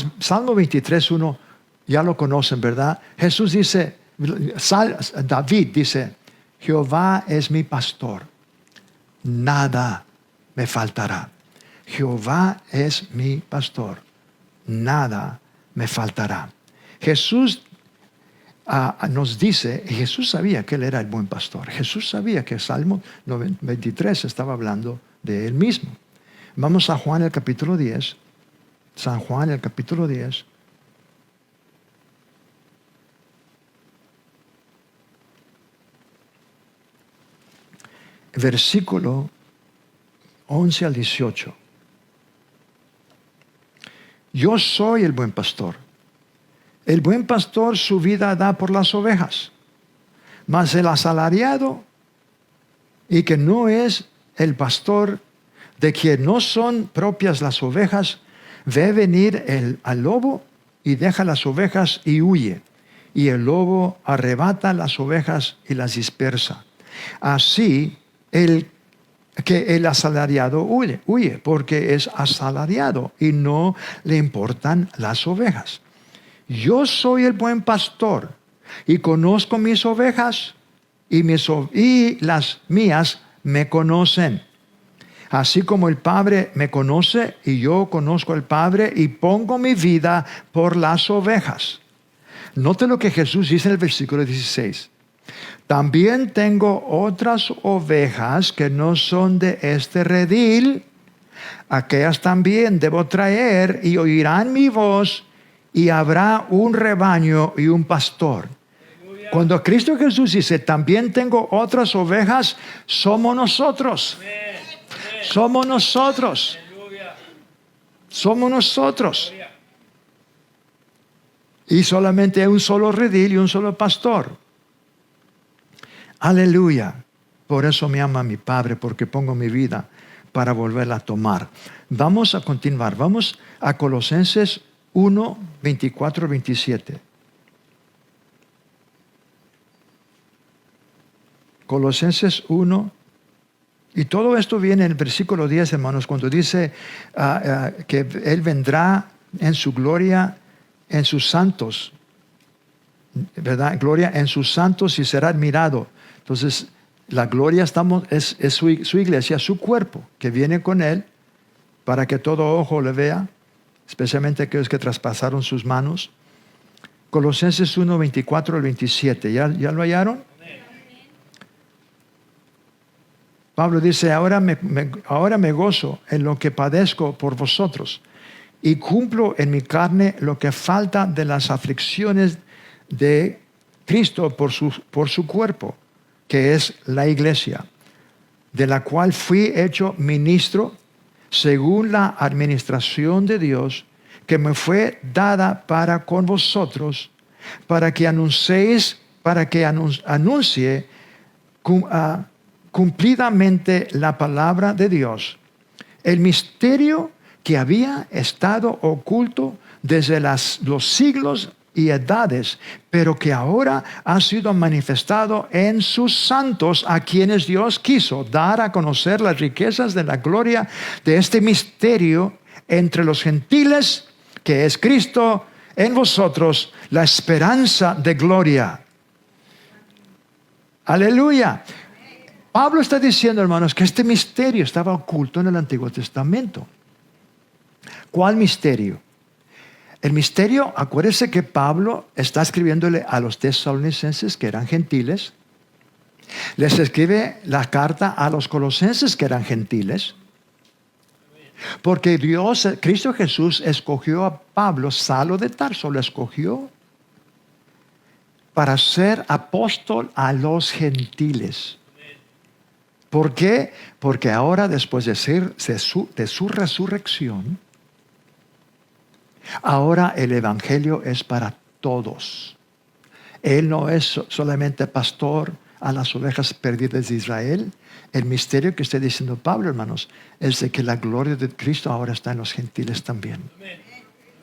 23:1, ya lo conocen, ¿verdad? Jesús dice, David dice, Jehová es mi pastor, nada me faltará. Jehová es mi pastor, nada me faltará. Jesús nos dice, y Jesús sabía que Él era el buen pastor. Jesús sabía que Salmo 23 estaba hablando de Él mismo. Vamos a Juan el capítulo 10. San Juan el capítulo 10. Versículo 11 al 18. Yo soy el buen pastor. El buen pastor su vida da por las ovejas. Mas el asalariado, y que no es el pastor, de quien no son propias las ovejas, ve venir al lobo y deja las ovejas y huye. Y el lobo arrebata las ovejas y las dispersa. Así que el asalariado huye porque es asalariado y no le importan las ovejas. Yo soy el buen pastor y conozco mis ovejas y las mías me conocen. Así como el Padre me conoce y yo conozco al Padre y pongo mi vida por las ovejas. Note lo que Jesús dice en el versículo 16. También tengo otras ovejas que no son de este redil. Aquellas también debo traer y oirán mi voz y habrá un rebaño y un pastor. Cuando Cristo Jesús dice, también tengo otras ovejas, somos nosotros. Somos nosotros. Somos nosotros. Y solamente hay un solo redil y un solo pastor. Aleluya. Por eso me ama mi Padre, porque pongo mi vida para volverla a tomar. Vamos a continuar. Vamos a Colosenses 1, 24, 27. Colosenses 1. Y todo esto viene en el versículo 10, hermanos, cuando dice que Él vendrá en su gloria, en sus santos, ¿verdad? Gloria en sus santos y será admirado. Entonces, la gloria es su iglesia, su cuerpo, que viene con Él para que todo ojo le vea, especialmente aquellos que traspasaron sus manos. Colosenses 1, 24 al 27. ¿Ya lo hallaron? Pablo dice, ahora me gozo en lo que padezco por vosotros y cumplo en mi carne lo que falta de las aflicciones de Cristo por su cuerpo, que es la iglesia, de la cual fui hecho ministro según la administración de Dios que me fue dada para con vosotros, para que anuncie cumplidamente la palabra de Dios, el misterio que había estado oculto desde los siglos y edades, pero que ahora ha sido manifestado en sus santos, a quienes Dios quiso dar a conocer las riquezas de la gloria de este misterio entre los gentiles, que es Cristo en vosotros, la esperanza de gloria. Aleluya. Pablo está diciendo, hermanos, que este misterio estaba oculto en el Antiguo Testamento. ¿Cuál misterio? El misterio, acuérdense que Pablo está escribiéndole a los tesalonicenses, que eran gentiles. Les escribe la carta a los colosenses, que eran gentiles. Porque Cristo Jesús escogió a Pablo, Saulo de Tarso, lo escogió para ser apóstol a los gentiles. ¿Por qué? Porque ahora, después de su resurrección, ahora el evangelio es para todos. Él no es solamente pastor a las ovejas perdidas de Israel. El misterio que está diciendo Pablo, hermanos, es de que la gloria de Cristo ahora está en los gentiles también.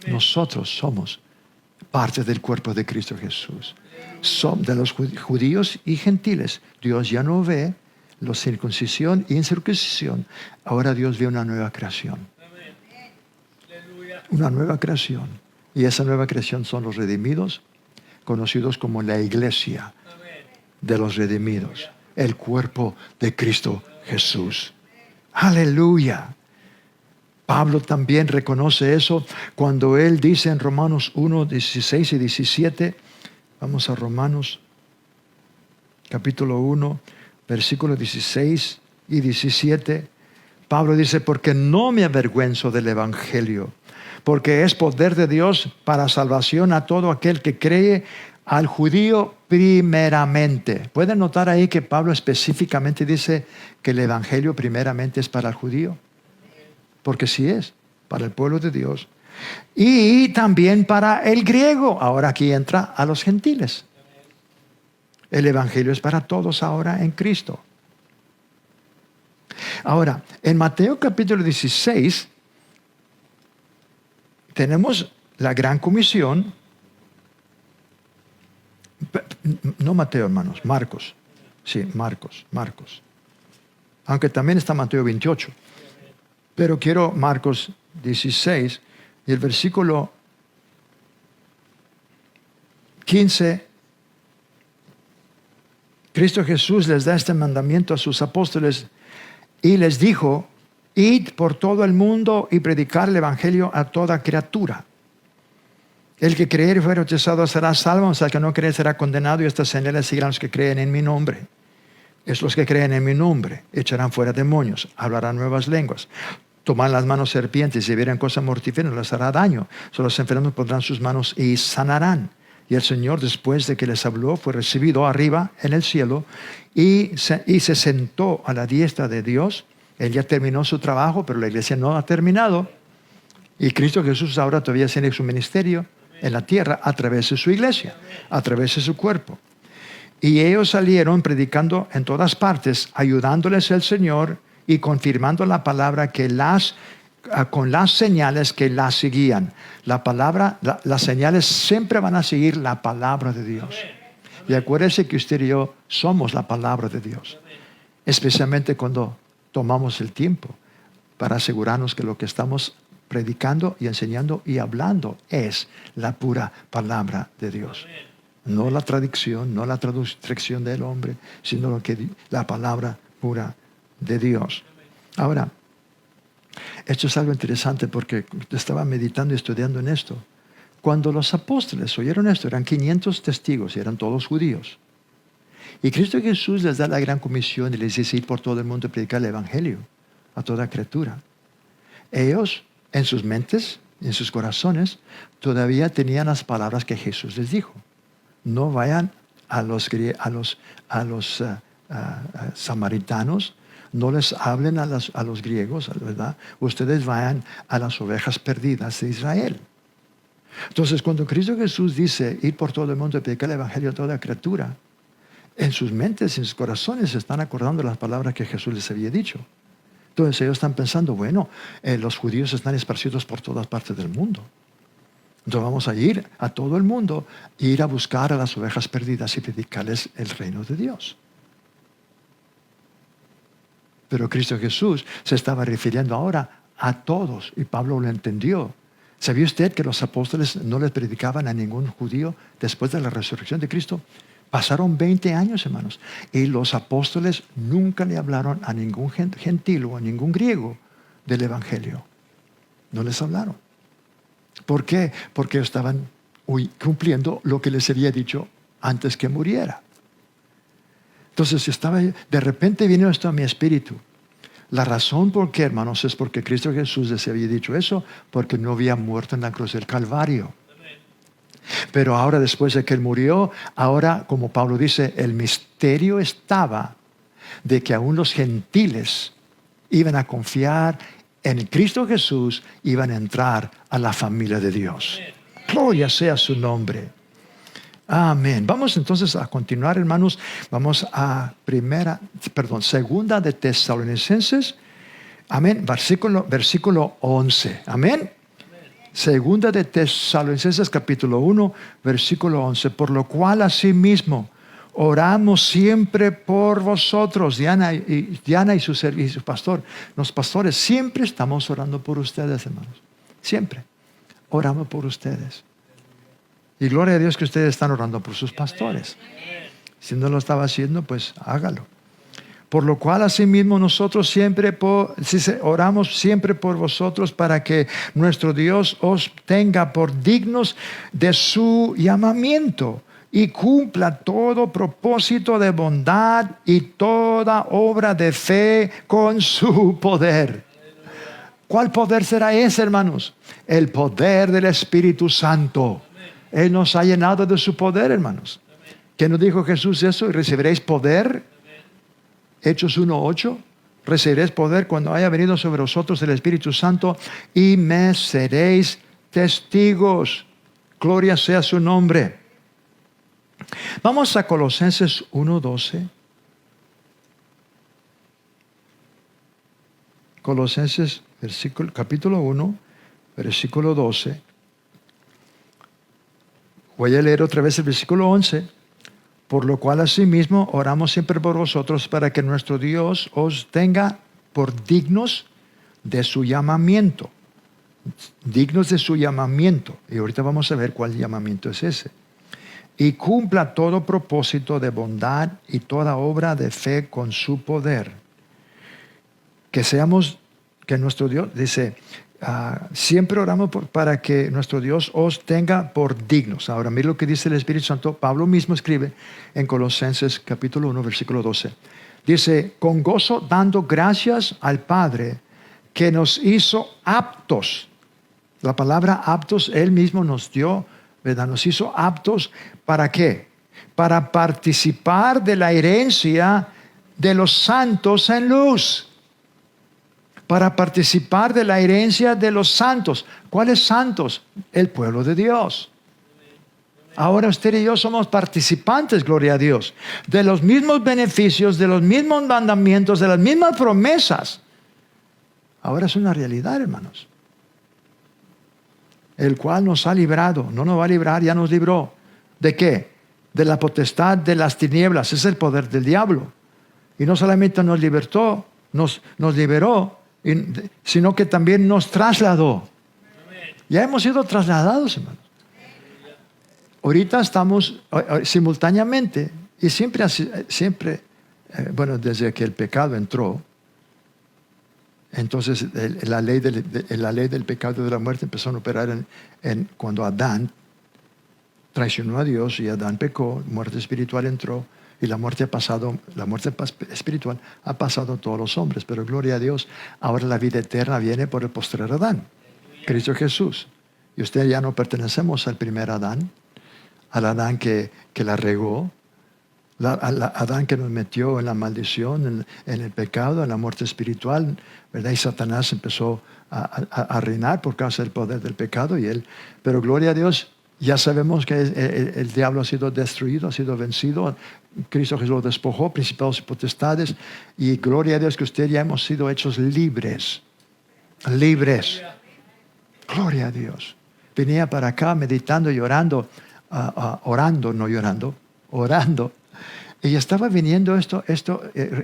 Nosotros somos parte del cuerpo de Cristo Jesús. Son de los judíos y gentiles. Dios ya no ve la circuncisión y incircuncisión. Ahora Dios ve una nueva creación. Una nueva creación. Y esa nueva creación son los redimidos, conocidos como la iglesia de los redimidos. El cuerpo de Cristo Jesús. Aleluya. Pablo también reconoce eso cuando él dice en Romanos 1, 16 y 17. Vamos a Romanos capítulo 1, versículos 16 y 17. Pablo dice, porque no me avergüenzo del evangelio, porque es poder de Dios para salvación a todo aquel que cree, al judío primeramente. ¿Pueden notar ahí que Pablo específicamente dice que el evangelio primeramente es para el judío? Porque sí es, para el pueblo de Dios. Y también para el griego. Ahora aquí entra a los gentiles. El evangelio es para todos ahora en Cristo. Ahora, en Mateo capítulo 16, tenemos la gran comisión. No Mateo, hermanos, Marcos. Sí, Marcos. Aunque también está Mateo 28. Pero quiero Marcos 16 y el versículo 15. Cristo Jesús les da este mandamiento a sus apóstoles y les dijo, id por todo el mundo y predicar el evangelio a toda criatura. El que creyere y fuere bautizado será salvo, o sea, el que no cree será condenado, y estas señales seguirán los que creen en mi nombre. Es los que creen en mi nombre, echarán fuera demonios, hablarán nuevas lenguas, tomarán las manos serpientes, y si vieran cosa mortífera no les hará daño. Solo los enfermos pondrán sus manos y sanarán. Y el Señor, después de que les habló, fue recibido arriba en el cielo y se sentó a la diestra de Dios. Él ya terminó su trabajo, pero la iglesia no ha terminado. Y Cristo Jesús ahora todavía tiene su ministerio en la tierra a través de su iglesia, a través de su cuerpo. Y ellos salieron predicando en todas partes, ayudándoles el Señor y confirmando la palabra con las señales que la seguían. La palabra, las señales siempre van a seguir la palabra de Dios. Y acuérdense que usted y yo somos la palabra de Dios. Especialmente cuando tomamos el tiempo para asegurarnos que lo que estamos predicando y enseñando y hablando es la pura palabra de Dios. No la tradición, no la traducción del hombre, sino la palabra pura de Dios. Ahora, esto es algo interesante porque estaba meditando y estudiando en esto. Cuando los apóstoles oyeron esto, eran 500 testigos y eran todos judíos. Y Cristo Jesús les da la gran comisión y les dice ir por todo el mundo y predicar el evangelio a toda criatura. Ellos, en sus mentes, en sus corazones, todavía tenían las palabras que Jesús les dijo. No vayan a los samaritanos, no les hablen a los griegos, ¿verdad? Ustedes vayan a las ovejas perdidas de Israel. Entonces, cuando Cristo Jesús dice ir por todo el mundo y predicar el evangelio a toda criatura, en sus mentes, en sus corazones se están acordando las palabras que Jesús les había dicho. Entonces ellos están pensando, bueno, los judíos están esparcidos por todas partes del mundo. Entonces vamos a ir a todo el mundo, ir a buscar a las ovejas perdidas y predicarles el reino de Dios. Pero Cristo Jesús se estaba refiriendo ahora a todos y Pablo lo entendió. ¿Sabía usted que los apóstoles no les predicaban a ningún judío después de la resurrección de Cristo? Pasaron 20 años, hermanos, y los apóstoles nunca le hablaron a ningún gentil o a ningún griego del evangelio. No les hablaron. ¿Por qué? Porque estaban cumpliendo lo que les había dicho antes que muriera. Entonces de repente vino esto a mi espíritu. La razón por qué, hermanos, es porque Cristo Jesús les había dicho eso, porque no había muerto en la cruz del Calvario. Pero ahora, después de que Él murió, ahora, como Pablo dice, el misterio estaba de que aún los gentiles iban a confiar en Cristo Jesús, iban a entrar a la familia de Dios. Gloria sea su nombre. Amén. Vamos entonces a continuar, hermanos. Vamos a segunda de Tesalonicenses. Amén. Versículo 11. Amén. Segunda de Tesalonicenses capítulo 1, versículo 11. Por lo cual asimismo oramos siempre por vosotros. Diana y su pastor, los pastores, siempre estamos orando por ustedes, hermanos. Siempre oramos por ustedes. Y gloria a Dios que ustedes están orando por sus pastores. Si no lo estaba haciendo, pues hágalo. Por lo cual asimismo nosotros siempre oramos siempre por vosotros, para que nuestro Dios os tenga por dignos de su llamamiento y cumpla todo propósito de bondad y toda obra de fe con su poder. ¿Cuál poder será ese, hermanos? El poder del Espíritu Santo. Él nos ha llenado de su poder, hermanos. ¿Qué nos dijo Jesús eso? Y recibiréis poder. Hechos 1:8. Recibiréis poder cuando haya venido sobre vosotros el Espíritu Santo, y me seréis testigos. Gloria sea su nombre. Vamos a Colosenses 1:12. Colosenses capítulo 1, versículo 12. Voy a leer otra vez el versículo 11. Por lo cual asimismo oramos siempre por vosotros, para que nuestro Dios os tenga por dignos de su llamamiento. Dignos de su llamamiento. Y ahorita vamos a ver cuál llamamiento es ese. Y cumpla todo propósito de bondad y toda obra de fe con su poder. Que nuestro Dios, dice, siempre oramos para que nuestro Dios os tenga por dignos. Ahora, mire lo que dice el Espíritu Santo. Pablo mismo escribe en Colosenses capítulo 1, versículo 12. Dice, con gozo dando gracias al Padre que nos hizo aptos. La palabra aptos, Él mismo nos dio, ¿verdad? Nos hizo aptos, ¿para qué? Para participar de la herencia de los santos en luz. Para participar de la herencia de los santos. ¿Cuáles santos? El pueblo de Dios. Ahora usted y yo somos participantes, gloria a Dios, de los mismos beneficios, de los mismos mandamientos, de las mismas promesas. Ahora es una realidad, hermanos. El cual nos ha librado, no nos va a librar, ya nos libró. ¿De qué? De la potestad de las tinieblas. Es el poder del diablo. Y no solamente nos libertó, nos liberó, sino que también nos trasladó. Ya hemos sido trasladados, hermanos. Ahorita estamos simultáneamente, y siempre, desde que el pecado entró, entonces la ley del pecado y de la muerte empezó a operar cuando Adán traicionó a Dios y Adán pecó, muerte espiritual entró. Y la muerte espiritual ha pasado a todos los hombres. Pero gloria a Dios, ahora la vida eterna viene por el postrer Adán, Cristo Jesús. Y usted ya no pertenecemos al primer Adán, al Adán que la regó, al Adán que nos metió en la maldición, en el pecado, en la muerte espiritual, ¿verdad? Y Satanás empezó a reinar por causa del poder del pecado. Pero gloria a Dios, ya sabemos que el diablo ha sido destruido, ha sido vencido. Cristo Jesús lo despojó, principados y potestades. Y gloria a Dios que usted ya hemos sido hechos libres. Libres. Gloria a Dios. Venía para acá meditando y orando. Orando, no llorando. Orando. Y estaba viniendo esto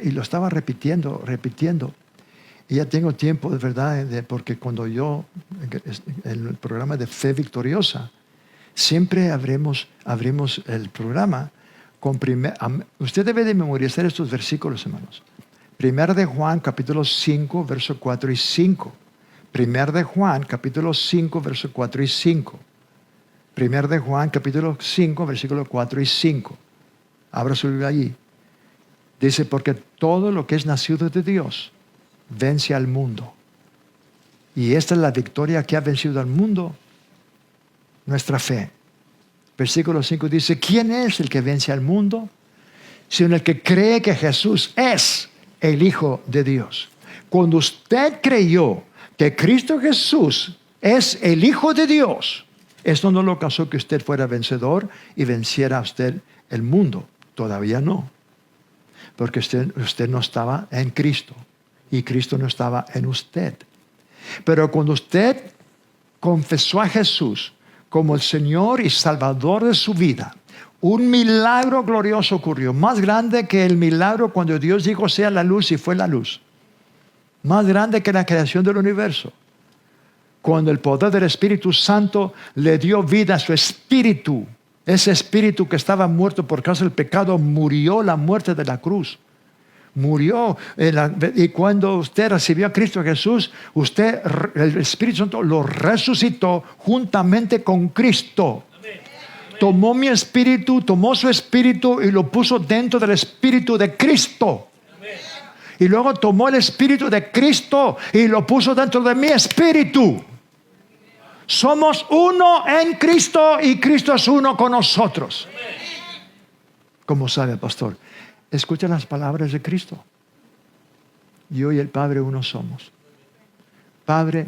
y lo estaba repitiendo. Y ya tengo tiempo, de verdad, porque cuando en el programa de Fe Victoriosa, siempre abrimos el programa con usted debe de memorizar estos versículos, hermanos. 1 de Juan, capítulo 5, versos 4 y 5. 1 de Juan, capítulo 5, versos 4 y 5. 1 de Juan, capítulo 5, versículos 4 y 5. Abra su Biblia allí. Dice, porque todo lo que es nacido de Dios vence al mundo. Y esta es la victoria que ha vencido al mundo, nuestra fe. Versículo 5 dice, ¿quién es el que vence al mundo? Sino el que cree que Jesús es el Hijo de Dios. Cuando usted creyó que Cristo Jesús es el Hijo de Dios, Esto no lo causó que usted fuera vencedor y venciera a usted el mundo. Todavía no. Porque usted no estaba en Cristo y Cristo no estaba en usted. Pero cuando usted confesó a Jesús como el Señor y Salvador de su vida, un milagro glorioso ocurrió, más grande que el milagro cuando Dios dijo sea la luz y fue la luz, más grande que la creación del universo. Cuando el poder del Espíritu Santo le dio vida a su espíritu, ese espíritu que estaba muerto por causa del pecado murió la muerte de la cruz. Murió y cuando usted recibió a Cristo Jesús, el Espíritu Santo lo resucitó juntamente con Cristo. Tomó mi espíritu, tomó su espíritu y lo puso dentro del espíritu de Cristo. Y luego tomó el espíritu de Cristo y lo puso dentro de mi espíritu. Somos uno en Cristo y Cristo es uno con nosotros. ¿Cómo sabe, pastor? Escucha las palabras de Cristo. Yo y el Padre uno somos. Padre,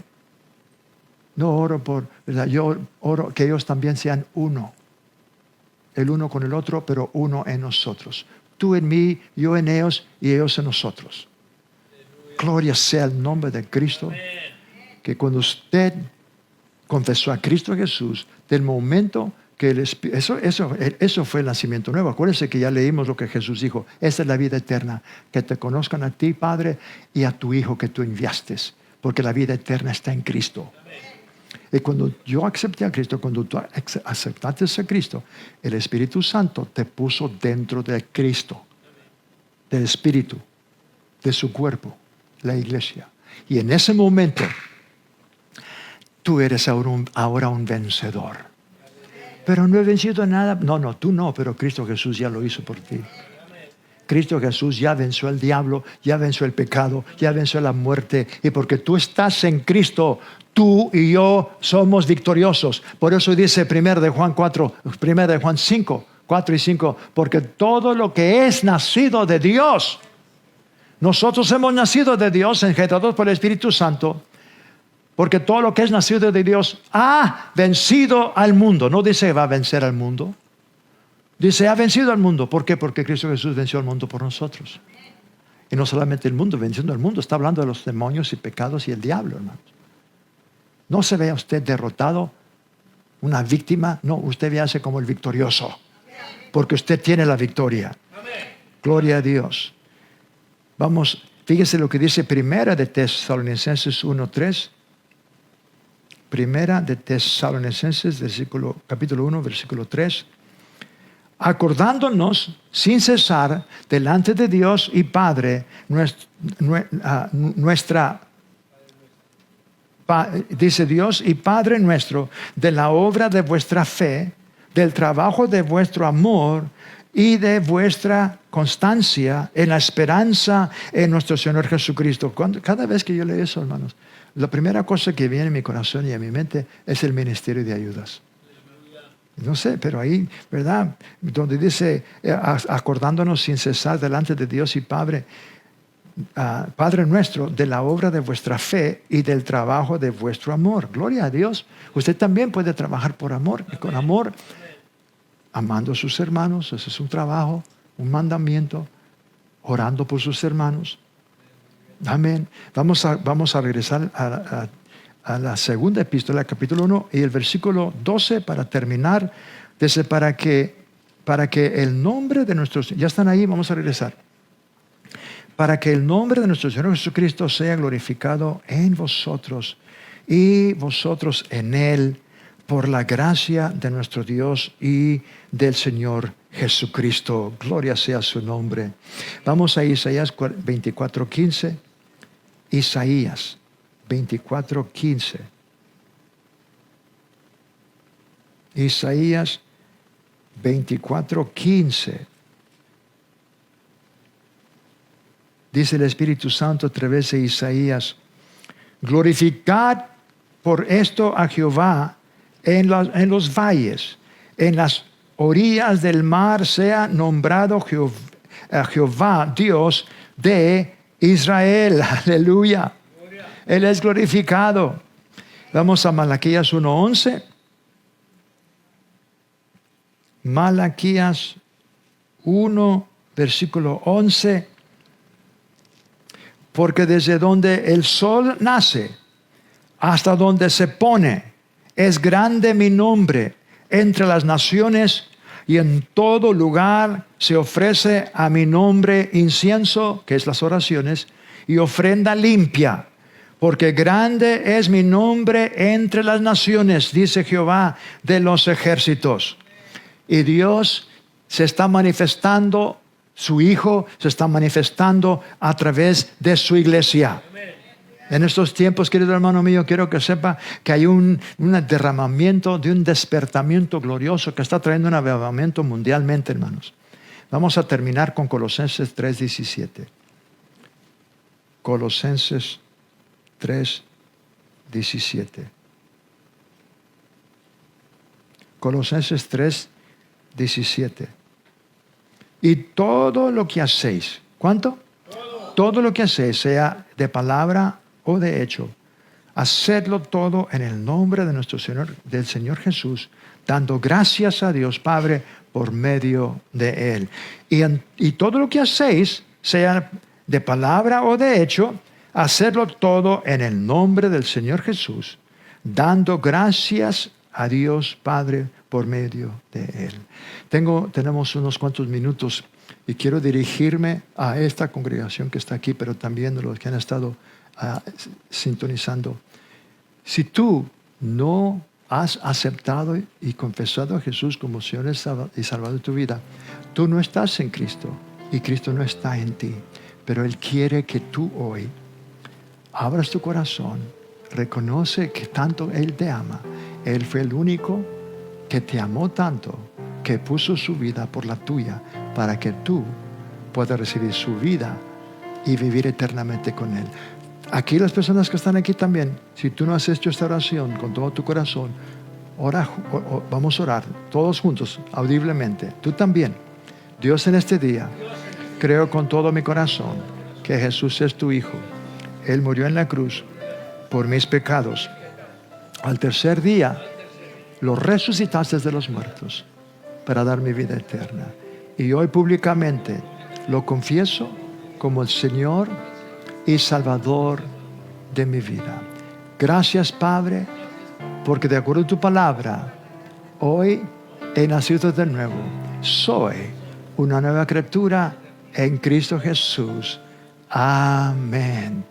no oro por, ¿verdad? Yo oro que ellos también sean uno. El uno con el otro, pero uno en nosotros. Tú en mí, yo en ellos y ellos en nosotros. Gloria sea el nombre de Cristo. Que cuando usted confesó a Cristo Jesús, del momento que eso fue el nacimiento nuevo. Acuérdense que ya leímos lo que Jesús dijo. Esta es la vida eterna, que te conozcan a ti, Padre, y a tu Hijo que tú enviaste, porque la vida eterna está en Cristo. Y cuando yo acepté a Cristo, cuando tú aceptaste a Cristo, el Espíritu Santo te puso dentro de Cristo, del Espíritu, de su cuerpo, la iglesia. Y en ese momento, tú eres ahora un vencedor. Pero no he vencido nada. No, tú no, pero Cristo Jesús ya lo hizo por ti. Cristo Jesús ya venció al diablo, ya venció el pecado, ya venció la muerte. Y porque tú estás en Cristo, tú y yo somos victoriosos. Por eso dice 1 de Juan 5, 4 y 5, porque todo lo que es nacido de Dios, nosotros hemos nacido de Dios, engendrados por el Espíritu Santo. Porque todo lo que es nacido de Dios ha vencido al mundo. No dice va a vencer al mundo. Dice ha vencido al mundo. ¿Por qué? Porque Cristo Jesús venció al mundo por nosotros. Y no solamente el mundo, venciendo al mundo. Está hablando de los demonios y pecados y el diablo, hermanos. No se vea usted derrotado, una víctima. No, usted véase como el victorioso. Porque usted tiene la victoria. Gloria a Dios. Vamos, fíjese lo que dice Primera de Tesalonicenses 1:3. Primera de Tesalonicenses, capítulo 1, versículo 3. Acordándonos sin cesar delante de Dios y Padre, dice Dios y Padre nuestro, de la obra de vuestra fe, del trabajo de vuestro amor y de vuestra constancia en la esperanza en nuestro Señor Jesucristo. Cada vez que yo leo eso, hermanos, la primera cosa que viene en mi corazón y en mi mente es el ministerio de ayudas. No sé, pero ahí, ¿verdad? Donde dice, acordándonos sin cesar delante de Dios y Padre, Padre nuestro, de la obra de vuestra fe y del trabajo de vuestro amor. Gloria a Dios. Usted también puede trabajar por amor, y con amor, amando a sus hermanos. Ese es un trabajo, un mandamiento, orando por sus hermanos. Amén. Vamos a regresar a la segunda epístola, capítulo 1 y el versículo 12 para terminar. Dice, para que el nombre de nuestro... Ya están ahí, vamos a regresar. Para que el nombre de nuestro Señor Jesucristo sea glorificado en vosotros y vosotros en Él, por la gracia de nuestro Dios y del Señor Jesucristo. Gloria sea su nombre. Vamos a Isaías 24:15. Isaías 24:15. Isaías 24:15. Dice el Espíritu Santo a través de Isaías: glorificad por esto a Jehová en los valles, en las orillas del mar sea nombrado Jehová, Dios de Israel. Aleluya. Él es glorificado. Vamos a Malaquías 1:11. Malaquías 1, versículo 11. Porque desde donde el sol nace hasta donde se pone, es grande mi nombre entre las naciones, y en todo lugar se ofrece a mi nombre incienso, que es las oraciones, y ofrenda limpia. Porque grande es mi nombre entre las naciones, dice Jehová de los ejércitos. Y Dios se está manifestando, su Hijo se está manifestando a través de su iglesia. En estos tiempos, querido hermano mío, quiero que sepa que hay un derramamiento, de un despertamiento glorioso que está trayendo un avivamiento mundialmente, hermanos. Vamos a terminar con Colosenses 3:17. Colosenses 3:17. Colosenses 3:17. Y todo lo que hacéis, ¿cuánto? Todo lo que hacéis, sea de palabra o de hecho, hacedlo todo en el nombre de nuestro Señor, del Señor Jesús, dando gracias a Dios Padre por medio de Él. Y todo lo que hacéis, sea de palabra o de hecho, hacedlo todo en el nombre del Señor Jesús, dando gracias a Dios Padre por medio de Él. Tenemos unos cuantos minutos y quiero dirigirme a esta congregación que está aquí, pero también a los que han estado sintonizando. Si tú no has aceptado y confesado a Jesús como Señor y Salvador de tu vida, tú no estás en Cristo y Cristo no está en ti. Pero Él quiere que tú hoy abras tu corazón, reconoce que tanto Él te ama. Él fue el único que te amó tanto, que puso su vida por la tuya, para que tú puedas recibir su vida y vivir eternamente con Él. Aquí las personas que están aquí también, si tú no has hecho esta oración con todo tu corazón, vamos a orar todos juntos, audiblemente. Tú también. Dios, en este día, creo con todo mi corazón que Jesús es tu Hijo. Él murió en la cruz por mis pecados. Al tercer día, lo resucitaste de los muertos para dar mi vida eterna. Y hoy públicamente lo confieso como el Señor y Salvador de mi vida. Gracias, Padre, porque de acuerdo a tu palabra, hoy he nacido de nuevo. Soy una nueva criatura en Cristo Jesús. Amén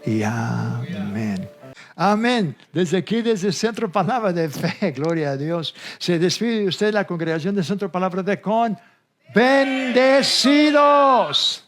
y amén. Amén. Desde aquí, desde el Centro Palabra de Fe, gloria a Dios. Se despide usted la congregación del Centro Palabra de Con. Bendecidos.